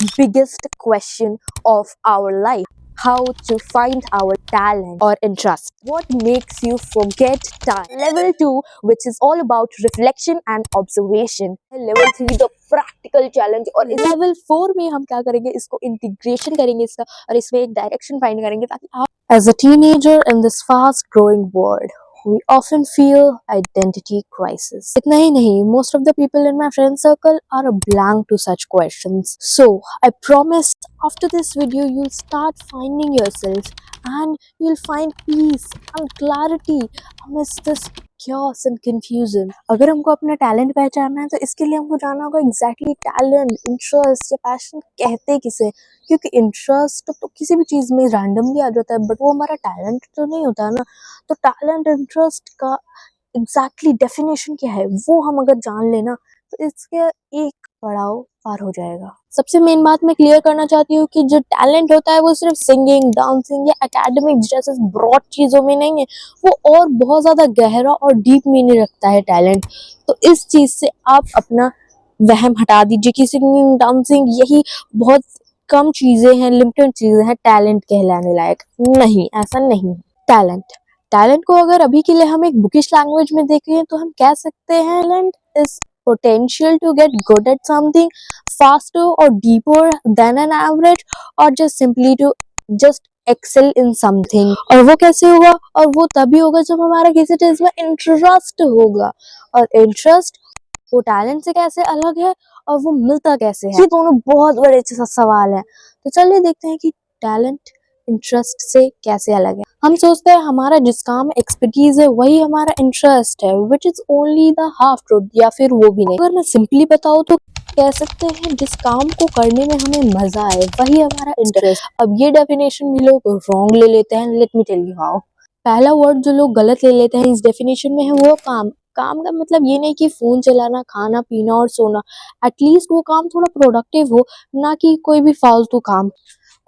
biggest question of our life. How to find our talent or interest. What makes you forget time? Level 2, which is all about reflection and observation. Level 3, the practical challenge. और इस level 4 में हम क्या करेंगे, इसको integration करेंगे इसका, और इसमें एक डायरेक्शन फाइंड करेंगे ताकि आप as a teenager in this fast growing world, we often feel identity crisis. इतना ही नहीं, most of the people in my friend circle are a blank to such questions. So I promise after this video you'll start finding yourself and you'll find peace and clarity amidst this chaos and confusion. अगर हमको अपना talent पहचानना है तो इसके लिए हमको जानना होगा एग्जैक्टली टैलेंट, इंटरेस्ट या पैशन कहते किसे, क्योंकि इंटरेस्ट तो किसी भी चीज में रैंडमली आ जाता है बट वो हमारा टैलेंट तो नहीं होता है ना। तो टैलेंट इंटरेस्ट का एग्जैक्टली डेफिनेशन क्या है वो हम अगर जान लेना तो इसके एक पड़ाव पार हो जाएगा। सबसे मेन बात मैं क्लियर करना चाहती हूँ कि जो टैलेंट होता है वो सिर्फ सिंगिंग, डांसिंग या एकेडमिक्स जैसे ब्रॉड चीजों में नहीं है, वो और बहुत ज्यादा गहरा और डीप मीनिंग रखता है टैलेंट। तो इस चीज से आप अपना वहम हटा दीजिए कि सिंगिंग, डांसिंग यही बहुत कम चीजें हैं, लिमिटेड चीजें हैं टैलेंट कहलाने लायक। नहीं, ऐसा नहीं। टैलेंट को अगर अभी के लिए हम एक बुकिश लैंग्वेज में देखें तो हम कह सकते हैं talent is potential to get good at something faster or deeper than an average, or just simply to just excel in something। और वो कैसे होगा? और वो तभी होगा जब हमारा किसी चीज में इंटरेस्ट होगा। और इंटरेस्ट वो टैलेंट से कैसे अलग है और वो मिलता कैसे है, ये दोनों बहुत बड़े सवाल है। तो चलिए देखते हैं कि टैलेंट इंटरेस्ट से कैसे अलग है। हम सोचते हैं हमारा जिस काम में एक्सपर्टीज है वही हमारा इंटरेस्ट है, which is only the half truth, या फिर वो भी नहीं। अगर मैं सिंपली बताऊँ तो कह सकते हैं जिस काम को करने में हमें मजा आए वही हमारा इंटरेस्ट। अब ये डेफिनेशन भी लोग रॉन्ग ले लेते हैं, let me tell you how. पहला वर्ड जो लोग गलत ले लेते हैं इस डेफिनेशन में है वो काम। काम का मतलब ये नहीं कि फोन चलाना, खाना पीना और सोना। एटलीस्ट वो काम थोड़ा प्रोडक्टिव हो, ना कि कोई भी फालतू काम।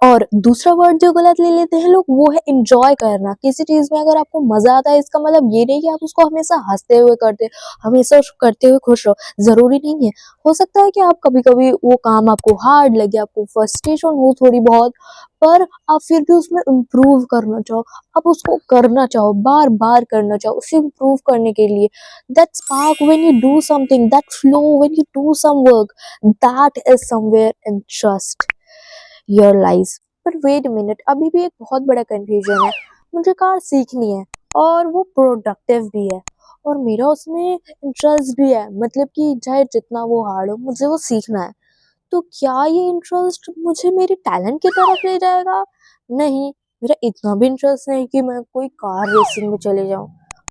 और दूसरा वर्ड जो गलत ले लेते हैं लोग वो है एंजॉय करना। किसी चीज में अगर आपको मजा आता है इसका मतलब ये नहीं कि आप उसको हमेशा हंसते हुए करते, हमेशा करते हुए खुश रहो, जरूरी नहीं है। हो सकता है कि आप कभी कभी वो काम आपको हार्ड लगे, आपको फ्रस्ट्रेशन हो थोड़ी बहुत, पर आप फिर भी उसमें इम्प्रूव करना चाहो, आप उसको करना चाहो, बार बार करना चाहो उसे इम्प्रूव करने के लिए। That spark when you do something, that flow when you do some work, that is somewhere interest your life. पर वेट मिनट, अभी भी एक बहुत बड़ा कंफ्यूजन है। मुझे कार सीखनी है और वो प्रोडक्टिव भी है और मेरा उसमें इंटरेस्ट भी है, मतलब कि चाहे जितना वो हार्ड हो मुझे वो सीखना है। तो क्या ये इंटरेस्ट मुझे मेरे टैलेंट की तरफ ले जाएगा? नहीं, मेरा इतना भी इंटरेस्ट नहीं कि मैं कोई कार रेसिंग में चले जाऊं।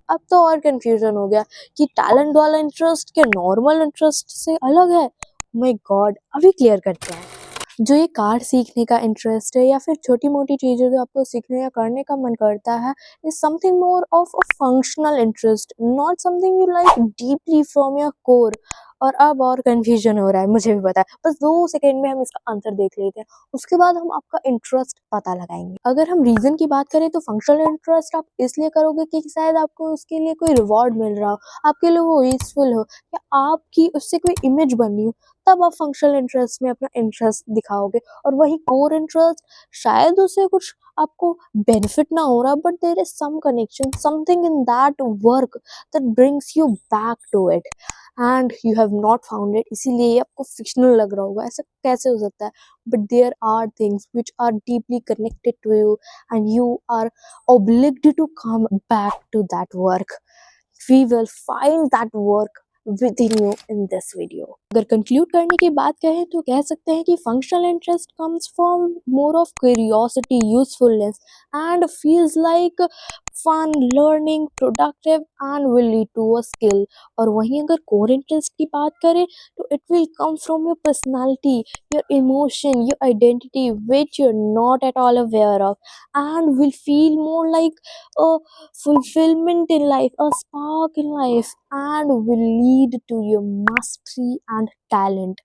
अब तो और कंफ्यूजन हो गया कि टैलेंट वाला इंटरेस्ट क्या नॉर्मल इंटरेस्ट से अलग है? माय गॉड, अभी क्लियर करते हैं। जो ये कार सीखने का इंटरेस्ट है या फिर छोटी मोटी चीजें जो आपको सीखने या करने का मन करता है, is something more of a functional interest, not something you like deeply from your core. और अब और कंफ्यूजन हो रहा है, मुझे भी पता है, बस 2 सेकंड में हम इसका आंसर देख लेते हैं, उसके बाद हम आपका इंटरेस्ट पता लगाएंगे। अगर हम रीजन की बात करें तो फंक्शनल इंटरेस्ट आप इसलिए करोगे कि शायद आपको उसके लिए कोई रिवॉर्ड मिल रहा हो, आपके लिए वो यूजफुल हो, या आपकी उससे कोई इमेज बनी हो, तब आप फंक्शनल इंटरेस्ट में अपना इंटरेस्ट दिखाओगे। और वही कोर इंटरेस्ट, शायद उससे कुछ आपको बेनिफिट ना हो रहा but there is some connection, something in that work that brings you back to it and you have not found it, इसीलिए ये आपको फिक्शनल लग रहा होगा। ऐसा कैसे हो सकता है? But there are things which are deeply connected to you and you are obliged to come back to that work. We will find that work within you in this video. अगर conclude करने की बात कहें तो कह सकते हैं कि functional interest comes from more of curiosity, usefulness and feels like fun, learning, productive and will lead to a skill. और वहीं अगर कोर इंटरेस्ट की बात करें तो it will come from your personality, your emotion, your identity which you are not at all aware of, and will feel more like a fulfillment in life, a spark in life, and will lead to your mastery and talent,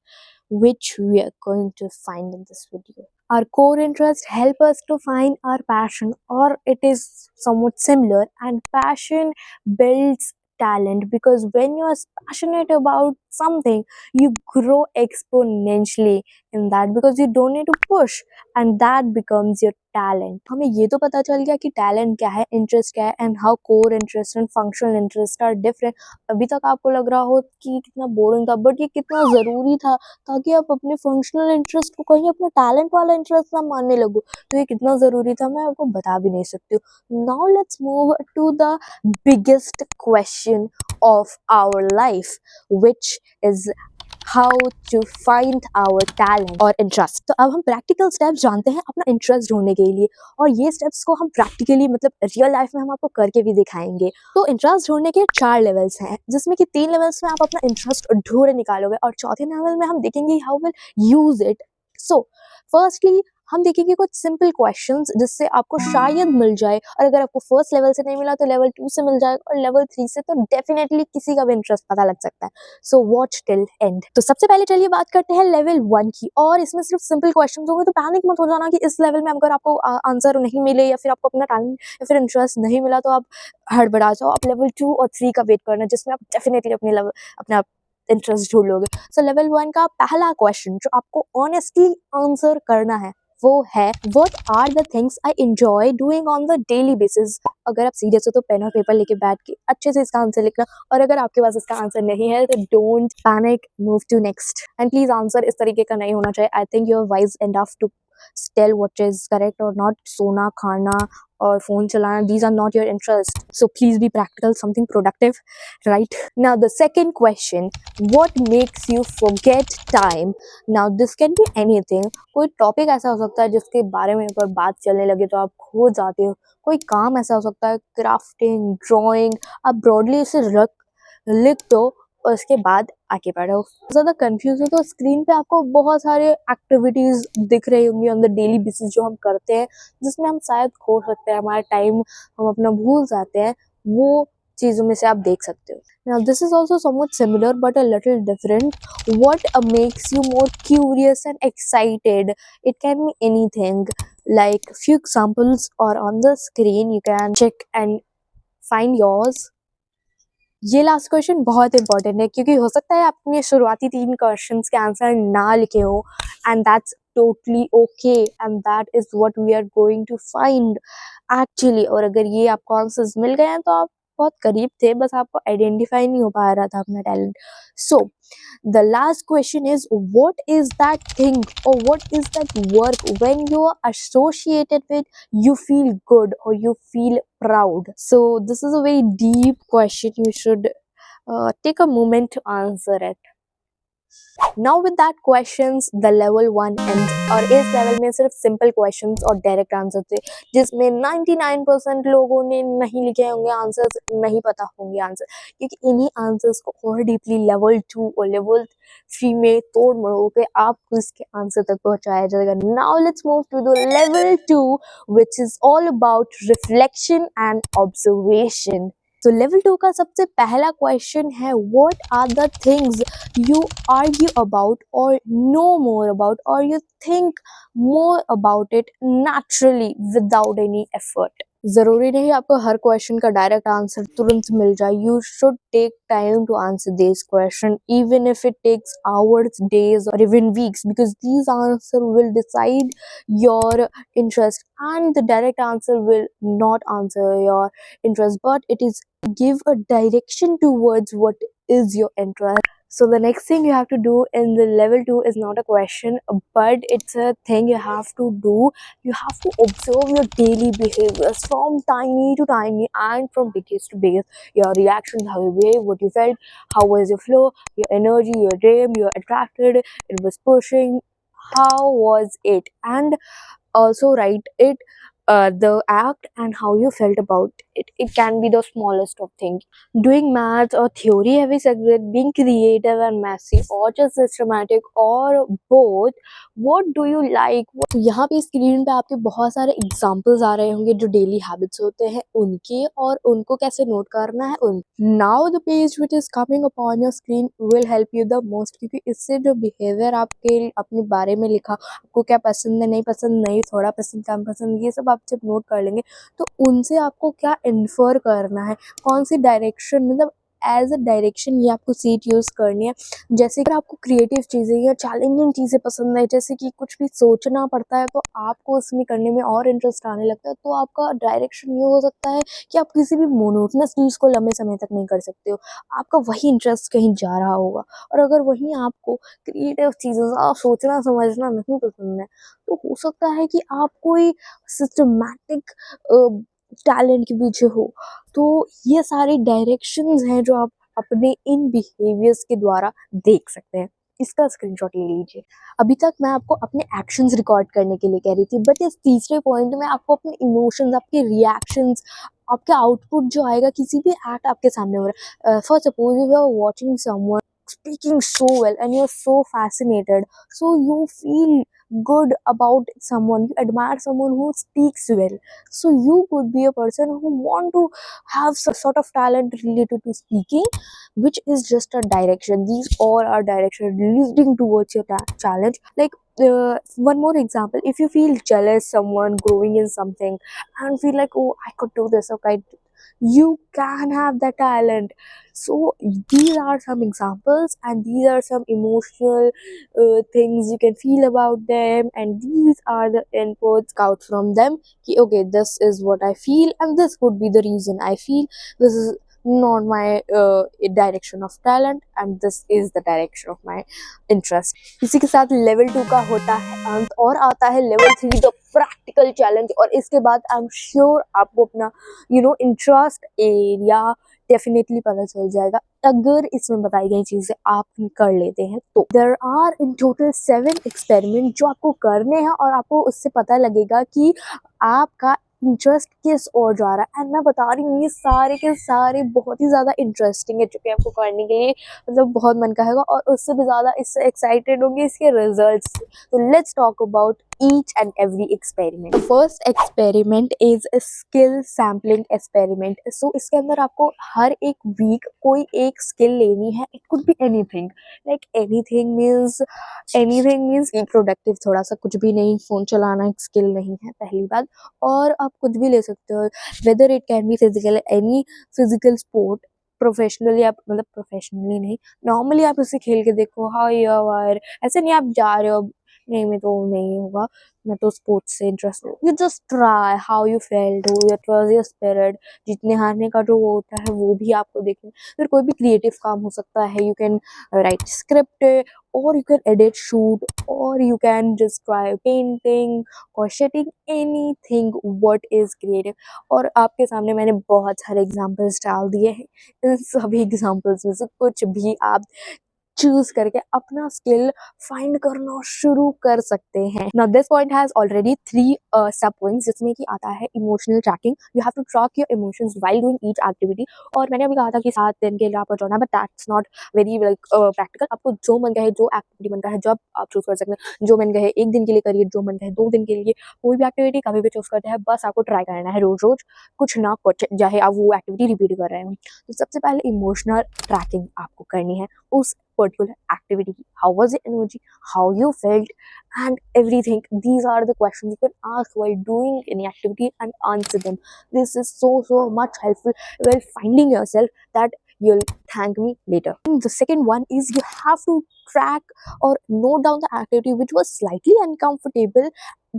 which we are going to find in this video. Our core interests help us to find our passion, or it is somewhat similar, and passion builds talent, because when you are passionate about something you grow exponentially in that because you don't need to push and that becomes your talent. हमें ये तो पता चल गया कि talent क्या है, interest क्या है and how core interest and functional interest are different. अभी तक आपको लग रहा हो कि कितना बोरिंग था, बट ये कितना ज़रूरी था ताकि आप अपने फंक्शनल इंटरेस्ट को कहीं अपना टैलेंट वाला इंटरेस्ट ना मानने लगो. तो ये कितना ज़रूरी था मैं आपको बता भी नहीं सकती हूँ. Now let's move to the biggest question of our life, which is how to find our talent or interest. तो अब हम प्रैक्टिकल स्टेप्स जानते हैं अपना इंटरेस्ट ढूंढने के लिए, और ये स्टेप्स को हम प्रैक्टिकली मतलब रियल लाइफ में हम आपको करके भी दिखाएंगे. तो इंटरेस्ट ढूंढने के 4 लेवल्स हैं, जिसमें कि 3 लेवल्स में आप अपना इंटरेस्ट ढूंढ निकालोगे और चौथे लेवल में हम देखेंगे how will use it. So firstly हम देखेंगे कुछ सिंपल क्वेश्चंस जिससे आपको शायद मिल जाए, और अगर आपको फर्स्ट लेवल से नहीं मिला तो लेवल 2 से मिल जाएगा, और लेवल 3 से तो डेफिनेटली किसी का भी इंटरेस्ट पता लग सकता है. So watch till and. तो सबसे पहले चलिए बात करते हैं लेवल 1 की, और इसमें सिर्फ सिंपल क्वेश्चंस होंगे, तो पैनिक मत हो जाना कि इस लेवल में अगर आपको आंसर नहीं मिले या फिर आपको अपना टैलेंट या फिर इंटरेस्ट नहीं मिला तो आप हड़बड़ा जाओ. आप लेवल 2 और 3 का वेट करना जिसमें आप डेफिनेटली अपना इंटरेस्ट ढूंढ लोगे. सो लेवल 1 का पहला क्वेश्चन जो आपको ऑनेस्टली आंसर करना है वो है what are the things I enjoy doing on the daily basis. अगर आप सीरियस हो तो पेन और पेपर लेके बैठ के अच्छे से इसका आंसर लिखना, और अगर आपके पास इसका आंसर नहीं है तो don't panic, move to next. And please answer इस तरीके का नहीं होना चाहिए. I think you are wise enough to tell what is correct or not. सोना, खाना और phone चलाना, these are not your interest. So please be practical, something productive, right? Now the second question, what makes you forget time? Now this can be anything. कोई topic ऐसा हो सकता है जिसके बारे में पर बात चलने लगे तो आप खो जाते हो. कोई काम ऐसा हो सकता है, क्राफ्टिंग, ड्राइंग, आप ब्रॉडली इसे लिख दो और उसके बाद आगे बढ़ो. ज़्यादा कंफ्यूज हो तो स्क्रीन पे आपको बहुत सारे एक्टिविटीज़ दिख रही होंगी ऑन द डेली बेसिस जो हम करते हैं, जिसमें हम शायद खो सकते हैं, हमारा टाइम हम अपना भूल जाते हैं. वो चीज़ों में से आप देख सकते हो. Now this is also somewhat similar but a little different. What makes you more curious and excited? It can be anything. Like few examples are on the screen. You can check and find yours. ये last question बहुत important है क्योंकि हो सकता है आप अपने शुरुआती 3 क्वेश्चंस के आंसर ना लिखे हो, and that's totally okay, and that is what we are going to find actually. और अगर ये आपको आंसर्स मिल गए हैं तो आप बहुत करीब थे, बस आपको आइडेंटिफाई नहीं हो पा रहा था अपना talent. So the last question is, what is that thing or what is that work when you are associated with you feel good or you feel proud? So this is a very deep question. You should take a moment to answer it. Now with that questions the level 1 ends. और इस level में सिर्फ simple questions और direct answer थे, जिसमें 99% लोगों ने नहीं लिखे होंगे आंसर्स, नहीं पता होंगे आंसर, क्योंकि इन्हीं आंसर्स को और डीपली लेवल 2 और लेवल 3 में तोड़ मरोड़ के आपको इसके आंसर तक पहुंचाया जाएगा. Now let's move to the level 2 which is all about reflection and observation. तो लेवल 2 का सबसे पहला क्वेश्चन है what are the things you argue about or know more about or you think more about it naturally without any effort. जरूरी नहीं आपको हर question का डायरेक्ट आंसर तुरंत मिल जाए. You should take time to answer this question even if it takes hours, days or even weeks, because these answer will decide your interest, and the direct answer will not answer your interest, but it is give a direction towards what is your interest. So the next thing you have to do in the level 2 is not a question, but it's a thing you have to do. You have to observe your daily behaviors from tiny to tiny and from biggest to biggest. Your reactions, how you behave, what you felt, how was your flow, your energy, your dream, you attracted, it was pushing, how was it, and also write it, the act and how you felt about it. It can be the smallest of things. Doing maths or theory heavy subject, being creative and messy, or just systematic, or both. What do you like? तो यहाँ पे screen पे आपके बहुत सारे examples आ रहे होंगे जो डेली हैबिट्स होते हैं उनके, और उनको कैसे नोट करना है उन. Now the page which is coming upon your screen will help you the most, क्योंकि इससे जो बिहेवियर आपके अपने बारे में लिखा, आपको क्या पसंद है, नहीं पसंद, नहीं थोड़ा पसंद, कम पसंद, ये सब आप जब नोट कर लेंगे तो उनसे आपको क्या इन्फर करना है, कौन सी डायरेक्शन, मतलब एज अ डायरेक्शन ये आपको सीट यूज़ करनी है। जैसे कि आपको क्रिएटिव चीज़ें या चैलेंजिंग चीज़ें पसंद है, जैसे कि कुछ भी सोचना पड़ता है तो आपको उसमें करने में और इंटरेस्ट आने लगता है, तो आपका डायरेक्शन ये हो सकता है कि आप किसी भी मोनोटोनस चीज़ को लंबे समय तक नहीं कर सकते हो। आपका वही इंटरेस्ट कहीं जा रहा होगा, और अगर वहीं आपको क्रिएटिव चीज़ें सोचना समझना नहीं पसंद है, तो हो सकता है कि आप कोई सिस्टमैटिक टैलेंट के पीछे हो। तो ये सारे डायरेक्शंस हैं जो आप अपने इन बिहेवियर्स के द्वारा देख सकते हैं। इसका स्क्रीनशॉट ले लीजिए। अभी तक मैं आपको अपने एक्शंस रिकॉर्ड करने के लिए कह रही थी, बट इस तीसरे पॉइंट में आपको अपने इमोशंस, आपके रिएक्शंस, आपका आउटपुट जो आएगा किसी भी एक्ट आपके सामने हो रहा है। For suppose you are watching someone speaking so well and you're so fascinated, so you feel good about someone, you admire someone who speaks well, so you could be a person who want to have some sort of talent related to speaking, which is just a direction. These all are direction leading towards your challenge. Like one more example, if you feel jealous someone growing in something and feel like, oh, I could do this, okay, you can have the talent. So these are some examples, and these are some emotional things you can feel about them, and these are the inputs out from them. Ki, okay, this is what I feel and this could be the reason I feel. This is not my direction of talent, and this is the direction of my interest. इसी के साथ level 2 का होता है अंत, और आता है लेवल 3 द प्रैक्टिकल चैलेंज। और इसके बाद आई एम श्योर आपको अपना इंटरेस्ट एरिया डेफिनेटली पता चल जाएगा, अगर इसमें बताई गई चीजें आप कर लेते हैं तो। There are in total 7 experiment जो आपको करने हैं, और आपको उससे पता लगेगा कि आपका इंटरेस्ट किस ओर जा रहा है। एंड मैं बता रही हूँ ये सारे के सारे बहुत ही ज़्यादा इंटरेस्टिंग है, जो कि आपको करने के लिए मतलब बहुत मन कहेगा, और उससे भी ज़्यादा इससे एक्साइटेड होंगे इसके रिजल्ट्स। तो let's talk about each and every experiment. The first experiment is a skill sampling experiment. So इसके अंदर आपको हर एक वीक कोई एक स्किल लेनी है. It could be anything. Like anything means be productive. थोड़ा सा कुछ भी नहीं, फोन चलाना एक स्किल नहीं है पहली बात, और आप कुछ भी ले सकते हो. Whether it can be physical, any physical sport. Professionally आप मतलब प्रोफेशनली नहीं, नॉर्मली आप उसे खेल के देखो, हाउ यू आर, ऐसे नहीं आप जा रहे हो नहीं मैं तो नहीं होगा, मैं तो स्पोर्ट्स से interest, you just try how you felt, who it was your spirit, जीतने हारने का जो वो होता है वो भी आपको देखना। फिर कोई भी क्रिएटिव काम हो सकता है, यू कैन राइट स्क्रिप्ट, और यू कैन एडिट शूट, और you can just try painting और शेटिंग, एनीथिंग व्हाट इज क्रिएटिव। और आपके सामने मैंने बहुत सारे एग्जांपल्स डाल दिए हैं, इन सभी एग्जांपल्स में से कुछ भी आप चूज करके अपना स्किल फाइंड करना शुरू कर सकते हैं। Now this point has already 3 sub points, जिसमें कि आता है emotional tracking. You have to track your emotions while doing each activity. और मैंने अभी कहा था कि 7 दिन के लिए आपको जाना, but that's not very like practical. आपको जो मन कहे, जो एक्टिविटी मन कहे, जब आप चूज कर सकते हैं। जो मन कहे 1 दिन के लिए करिए, जो मन कहे 2 दिन के लिए, कोई भी एक्टिविटी कभी भी चूज करते हैं, बस आपको ट्राई करना है रोज रोज कुछ ना कुछ, चाहे आप वो एक्टिविटी रिपीट कर रहे हो। तो सबसे पहले इमोशनल ट्रैकिंग आपको करनी है उस particular activity. How was the energy, how you felt, and everything. These are the questions you can ask while doing any activity and answer them. This is so much helpful while finding yourself, that you'll thank me later. The second one is you have to track or note down the activity which was slightly uncomfortable,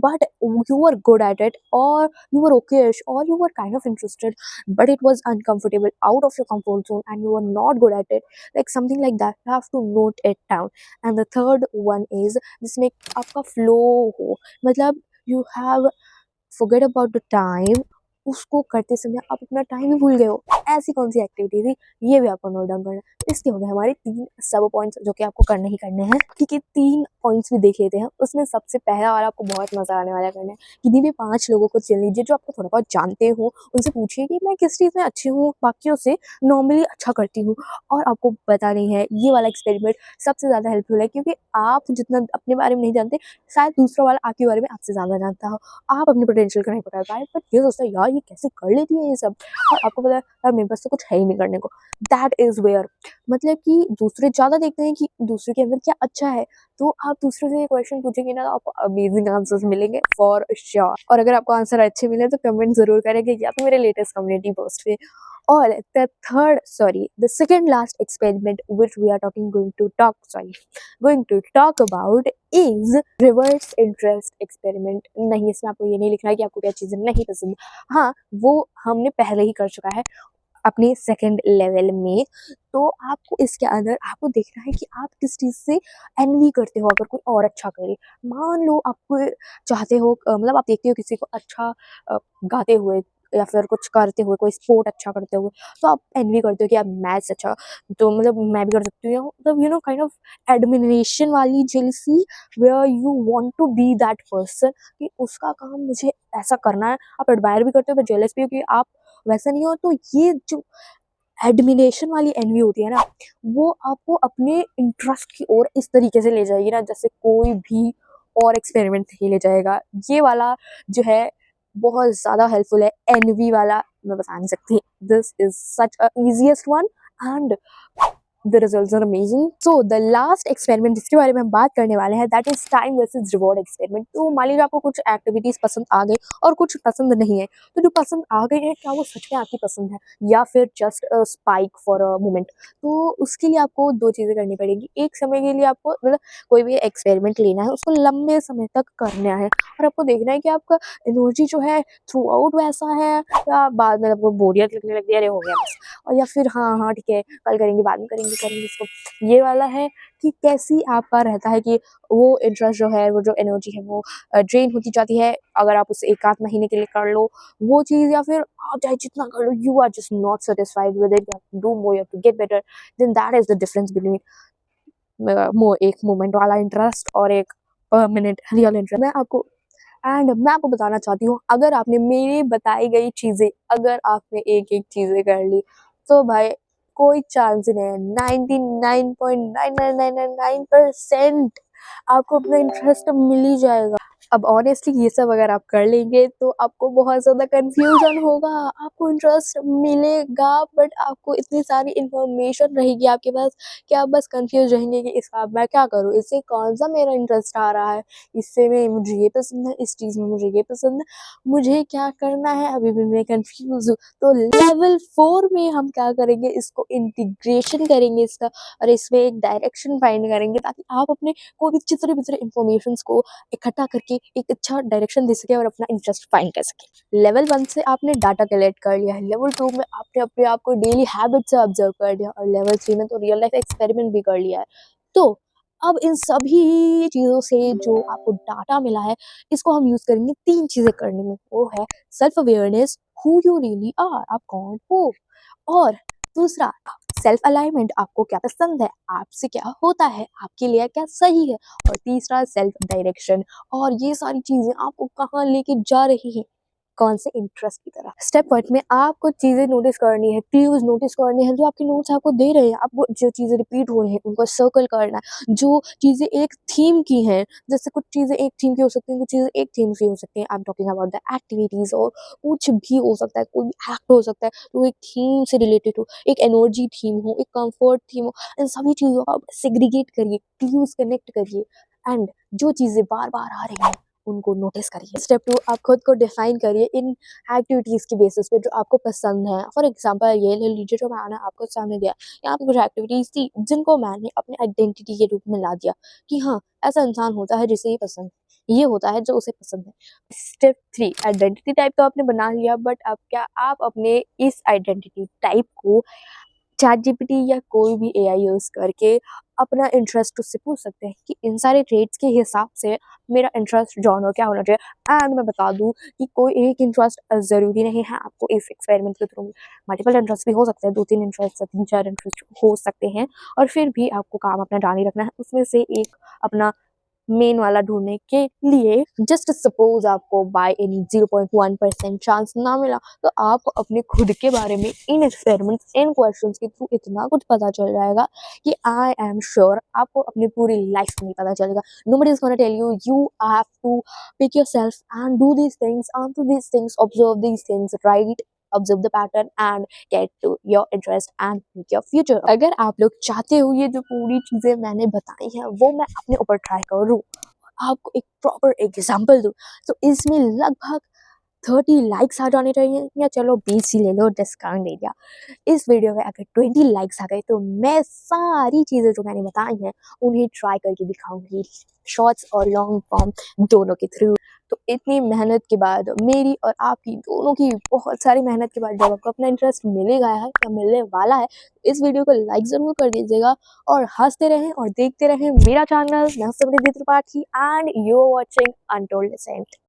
but you were good at it, or you were okay-ish, or you were kind of interested, but it was uncomfortable, out of your comfort zone, and you were not good at it, like something like that. You have to note it down. And the third one is जिसमें आपका flow हो, मतलब you have forget about the time, उसको करते समय आप अपना time ही भूल गए हो, ऐसी कौन सी एक्टिविटी थी, ये भी आपको नोट डाउन करना है। इसके हो गए हमारे 3 सब पॉइंट्स जो कि आपको करने ही करने हैं। ठीक है, 3 पॉइंट्स भी देख लेते हैं। उसमें सबसे पहला वाला आपको बहुत मजा आने वाला करना है। किन्हीं भी 5 लोगों को चुन लीजिए जो आपको थोड़ा बहुत जानते हो, उनसे पूछिए कि मैं किस चीज़ में अच्छी हूँ, बाकियों से नॉर्मली अच्छा करती हूँ, और आपको पता नहीं है ये वाला एक्सपेरिमेंट सबसे ज़्यादा हेल्पफुल है, क्योंकि आप जितना अपने बारे में नहीं जानते, शायद दूसरा वाला आपके बारे में आपसे ज़्यादा जानता हो। आप अपने पोटेंशियल को नहीं पता पाए, बट ये सोचता है यार ये कैसे कर लेती है ये सब, और आपको पता है यार मेरे पास तो कुछ है ही नहीं करने को। दैट इज वेयर, मतलब कि दूसरे ज़्यादा देखते हैं कि दूसरे के अंदर क्या अच्छा है, तो आप दूसरे से ये क्वेश्चन पूछेंगे ना, तो आपको अमेजिंग आंसर्स मिलेंगे फॉर श्योर। और अगर आपको आंसर अच्छे मिले तो कमेंट जरूर करेंगे, या तो मेरे लेटेस्ट कम्युनिटी पोस्ट पे, और the second last experiment which we are going to talk about is reverse interest experiment. नहीं, इसमें आपको ये नहीं लिखना है कि आपको क्या चीजें नहीं पसंद, हाँ वो हमने पहले ही कर चुका है अपने सेकंड लेवल में। तो आपको इसके अंदर आपको देखना है कि आप किस चीज से एनवी करते हो। अगर कोई और अच्छा करे, मान लो आप चाहते हो, मतलब आप देखते हो किसी को अच्छा गाते हुए या फिर कुछ करते हुए, कोई स्पोर्ट अच्छा करते हुए, तो आप एनवी करते हो कि आप मैथ्स अच्छा, तो मतलब मैं भी कर सकती हूँ, मतलब काइंड ऑफ एडमिरेशन वाली jealousy, where you want to be that person, कि उसका काम मुझे ऐसा करना है। आप एडमायर भी करते हो, पर जेलस भी हो कि आप वैसा नहीं हो। तो ये जो एडमिनेशन वाली एनवी होती है ना, वो आपको अपने इंटरेस्ट की ओर इस तरीके से ले जाएगी ना, जैसे कोई भी और एक्सपेरिमेंट नहीं ले जाएगा। ये वाला जो है बहुत ज्यादा हेल्पफुल है, एनवी वाला मैं बता नहीं सकती। This is such a easiest one and the results are amazing. So the last experiment जिसके बारे में हम बात करने वाले हैं, that is time versus reward experiment. तो मान लीजिए आपको कुछ एक्टिविटीज पसंद आ गई और कुछ पसंद नहीं है, तो जो पसंद आ गई है क्या वो सच में आपकी पसंद है या फिर just a spike for a moment. तो उसके लिए आपको दो चीजें करनी पड़ेगी। एक समय के लिए आपको मतलब कोई भी एक्सपेरिमेंट लेना है, उसको लंबे समय तक करना है और आपको देखना है कि आपका एनर्जी जो है थ्रू आउट वैसा है या बाद में आपको बोरियत लगने लग गया, अरे हो गया बस, और या फिर हाँ हाँ ठीक है कल करेंगे, बाद में करेंगे इसको। ये वाला है कि कैसी आपका रहता है कि वो इंटरेस्ट जो है, वो जो एनर्जी है वो ड्रेन होती जाती है अगर आप उसे एक आध महीने के लिए कर लो वो चीज़, या फिर आप चाहे जितना कर लो you are just not satisfied with it, do more, you have to get better. Then that is the difference between एक मोमेंट वाला इंटरेस्ट और एक परमानेंट रियल इंटरेस्ट। मैं आपको बताना चाहती हूँ, अगर आपने मेरी बताई गई चीजें, अगर आपने एक एक चीजें कर ली, तो भाई कोई चांस ही नहीं है। 99.99999% आपको अपना इंटरेस्ट मिल ही जाएगा। अब ऑनेस्टली ये सब अगर आप कर लेंगे तो आपको बहुत ज्यादा कंफ्यूजन होगा, आपको इंटरेस्ट मिलेगा बट आपको इतनी सारी इंफॉर्मेशन रहेगी आपके पास कि आप बस कंफ्यूज रहेंगे कि इसका अब मैं क्या करूँ, इससे कौन सा मेरा इंटरेस्ट आ रहा है, इससे में मुझे ये पसंद है, इस चीज में मुझे ये पसंद है, मुझे क्या करना है, अभी भी मैं कंफ्यूज हूँ। तो लेवल 4 में हम क्या करेंगे, इसको इंटीग्रेशन करेंगे इसका, और इसमें एक डायरेक्शन फाइंड करेंगे ताकि आप अपने कोई भी चित्र विचित्र इंफॉर्मेशन को इकट्ठा करके एक अच्छा डायरेक्शन दे सके और अपना इंटरेस्ट फाइंड कर सके। लेवल 1 से आपने डाटा कलेक्ट कर लिया है, लेवल 2 में आपने अपने आप को डेली हैबिट से ऑब्जर्व कर लिया, और लेवल 3 में तो रियल लाइफ एक्सपेरिमेंट भी कर लिया है। तो अब इन सभी चीजों से जो आपको डाटा मिला है, इसको हम यूज करेंगे तीन चीजें करने में। वो है self awareness, who you really are, आप कौन हो, और दूसरा सेल्फ अलाइनमेंट, आपको क्या पसंद है, आपसे क्या होता है, आपके लिए क्या सही है, और तीसरा सेल्फ डायरेक्शन, और ये सारी चीजें आपको कहाँ लेके जा रही हैं, कौन से इंटरेस्ट की तरह। स्टेप 1 में आपको चीजें नोटिस करनी है, क्लूज नोटिस करनी है, जो आपके नोट्स आपको दे रहे हैं, आपको जो चीजें रिपीट हो रही हैं उनको सर्कल करना है, जो चीजें एक थीम की हैं, जैसे कुछ चीजें एक थीम की हो सकती हैं, कुछ चीजें एक थीम की हो सकती हैं। I am talking about the activities, और कुछ भी हो सकता है, कोई भी एक्ट हो सकता है, तो एक थीम से रिलेटेड हो, एक एनर्जी थीम हो, एक कंफर्ट थीम हो, इन सभी चीजों को आप सेग्रीगेट करिए, क्लूज कनेक्ट करिए, एंड जो चीजें बार बार आ रही हैं उनको नोटिस करिए। स्टेप 2, आप खुद को डिफाइन करिए इन एक्टिविटीज के बेसिस पे जो आपको पसंद है। फॉर एग्जांपल ये ले लीजिए, जो मैंने आपको सामने दिया, यहाँ पे कुछ एक्टिविटीज थी जिनको मैंने अपने आइडेंटिटी के रूप में ला दिया कि हाँ ऐसा इंसान होता है जिसे ये पसंद है, ये होता है जो उसे पसंद है। स्टेप 3, आइडेंटिटी टाइप तो आपने बना लिया, बट अब क्या आप अपने इस आइडेंटिटी टाइप को चैट जीपीटी या कोई भी एआई यूज करके अपना इंटरेस्ट उससे पूछ सकते हैं कि इन सारे ट्रेड्स के हिसाब से मेरा इंटरेस्ट जॉनर क्या होना चाहिए। एंड मैं बता दूं कि कोई एक इंटरेस्ट जरूरी नहीं है, आपको इस एक्सपेरिमेंट के थ्रू मल्टीपल इंटरेस्ट भी हो सकते हैं, 2-3 इंटरेस्ट, 3-4 इंटरेस्ट हो सकते हैं, और फिर भी आपको काम अपना जारी रखना है। उसमें से एक अपना मेन वाला ढूंढने के लिए, जस्ट सपोज आपको बाय एनी 0.1% चांस ना मिला, तो आप अपने खुद के बारे में इन एक्सपेरिमेंट्स, इन क्वेश्चंस के थ्रू इतना कुछ पता चल जाएगा कि आई एम श्योर आपको अपनी पूरी लाइफ में पता चलेगा। Nobody is gonna tell you, you have to pick yourself and do these things, answer these things, observe these things, right? Observe the pattern and get to your interest and make your future। अगर आप लोग चाहते हो ये जो पूरी चीजें मैंने बताई हैं वो मैं अपने ऊपर ट्राई करूँ, आपको एक प्रॉपर एग्जाम्पल दूँ, तो इसमें लगभग 30 लाइक्स आ जाने चाहिए, या चलो 20 ही ले लो, डिस्काउंट एरिया। इस वीडियो में अगर 20 लाइक्स आ गए तो मैं सारी चीज़ें जो मैंने बताई हैं उन्हें ट्राई करके दिखाऊंगी, शॉर्ट्स और लॉन्ग फॉर्म दोनों के थ्रू। तो इतनी मेहनत के बाद, मेरी और आपकी दोनों की बहुत सारी मेहनत के बाद, जब आपको अपना इंटरेस्ट मिलेगा है या मिलने वाला है, तो इस वीडियो को लाइक ज़रूर कर दीजिएगा और हंसते रहें और देखते रहें मेरा चैनल। मैं Samriddhi Tripathi and you are watching untold legend.